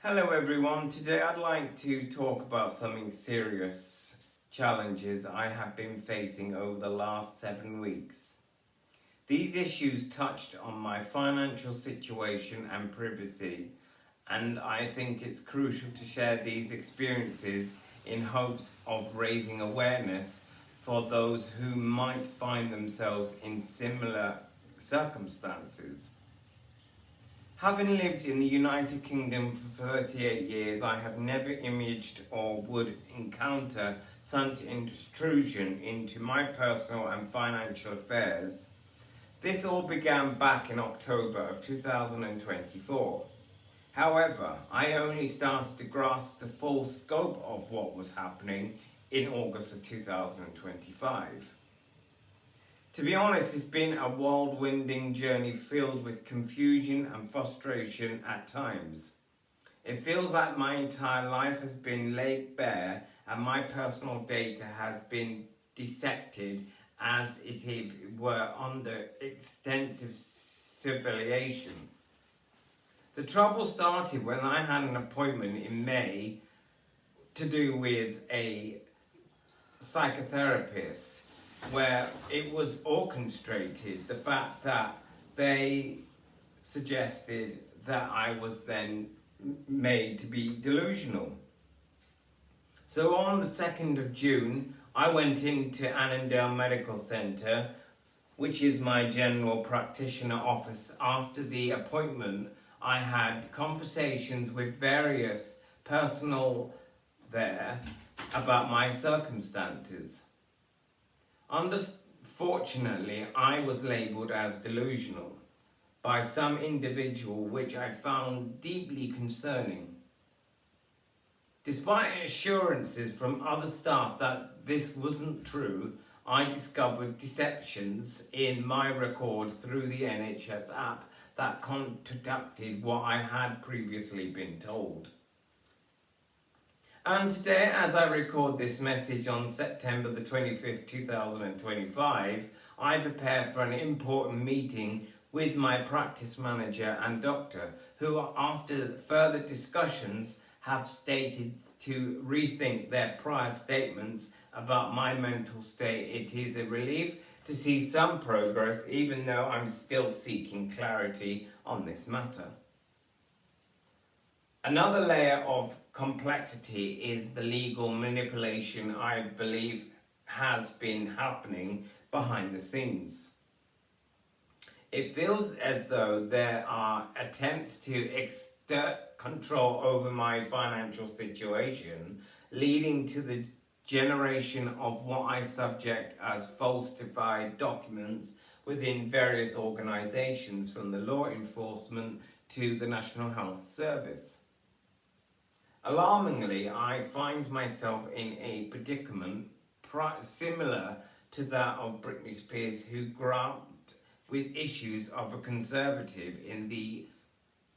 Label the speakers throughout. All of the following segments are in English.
Speaker 1: Hello everyone, today I'd like to talk about some serious challenges I have been facing over the last 7 weeks. These issues touched on my financial situation and privacy, and I think it's crucial to share these experiences in hopes of raising awareness for those who might find themselves in similar circumstances. Having lived in the United Kingdom for 38 years, I have never imagined or would encounter such intrusion into my personal and financial affairs. This all began back in October of 2024. However, I only started to grasp the full scope of what was happening in August of 2025. To be honest, it's been a whirlwinding journey filled with confusion and frustration at times. It feels like my entire life has been laid bare and my personal data has been dissected as if it were under extensive surveillance. The trouble started when I had an appointment in May to do with a psychotherapist, where it was orchestrated, the fact that they suggested that I was then made to be delusional. So on the 2nd of June, I went into Annandale Medical Centre, which is my general practitioner office. After the appointment, I had conversations with various personnel there about my circumstances. Unfortunately, I was labelled as delusional by some individual, which I found deeply concerning. Despite assurances from other staff that this wasn't true, I discovered deceptions in my record through the NHS app that contradicted what I had previously been told. And today, as I record this message on September the 25th, 2025, I prepare for an important meeting with my practice manager and doctor, who after further discussions have stated to rethink their prior statements about my mental state. It is a relief to see some progress, even though I'm still seeking clarity on this matter. Another layer of complexity is the legal manipulation I believe has been happening behind the scenes. It feels as though there are attempts to exert control over my financial situation, leading to the generation of what I subject as falsified documents within various organisations, from the law enforcement to the National Health Service. Alarmingly, I find myself in a predicament similar to that of Britney Spears, who grappled with issues of a conservative in the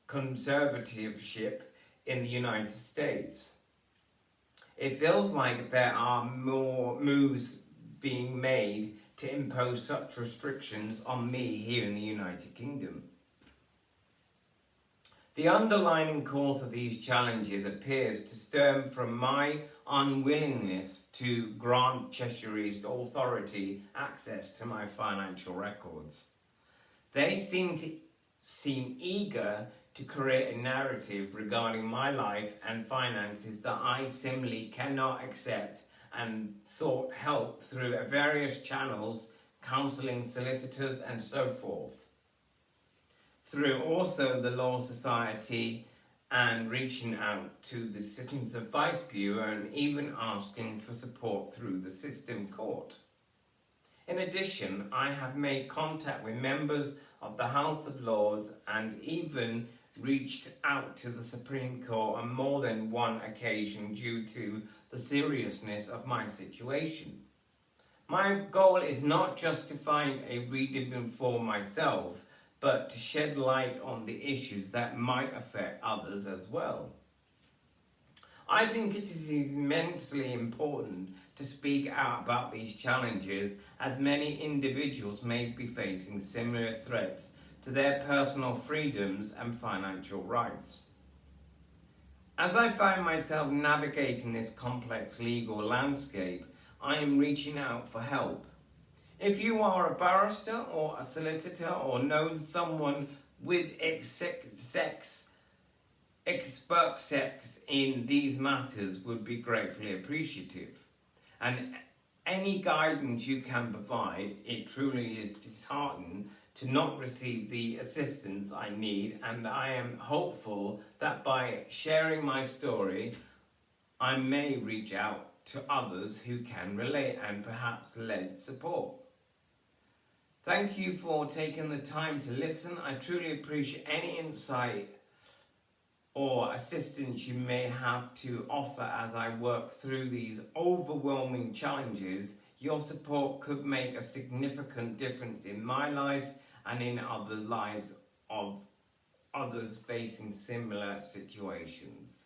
Speaker 1: conservatorship in the United States. It feels like there are more moves being made to impose such restrictions on me here in the United Kingdom. The underlying cause of these challenges appears to stem from my unwillingness to grant Cheshire East Authority access to my financial records. They seem eager to create a narrative regarding my life and finances that I simply cannot accept, and sought help through various channels, counselling, solicitors and so forth. Through also the Law Society, and reaching out to the Citizens Advice Bureau, and even asking for support through the System Court. In addition, I have made contact with members of the House of Lords and even reached out to the Supreme Court on more than one occasion due to the seriousness of my situation. My goal is not just to find a redeeming for myself, but to shed light on the issues that might affect others as well. I think it is immensely important to speak out about these challenges, as many individuals may be facing similar threats to their personal freedoms and financial rights. As I find myself navigating this complex legal landscape, I am reaching out for help. If you are a barrister or a solicitor or know someone with expertise in these matters, would be gratefully appreciative. And any guidance you can provide, it truly is disheartening to not receive the assistance I need, and I am hopeful that by sharing my story, I may reach out to others who can relate and perhaps lend support. Thank you for taking the time to listen. I truly appreciate any insight or assistance you may have to offer as I work through these overwhelming challenges. Your support could make a significant difference in my life and in other lives of others facing similar situations.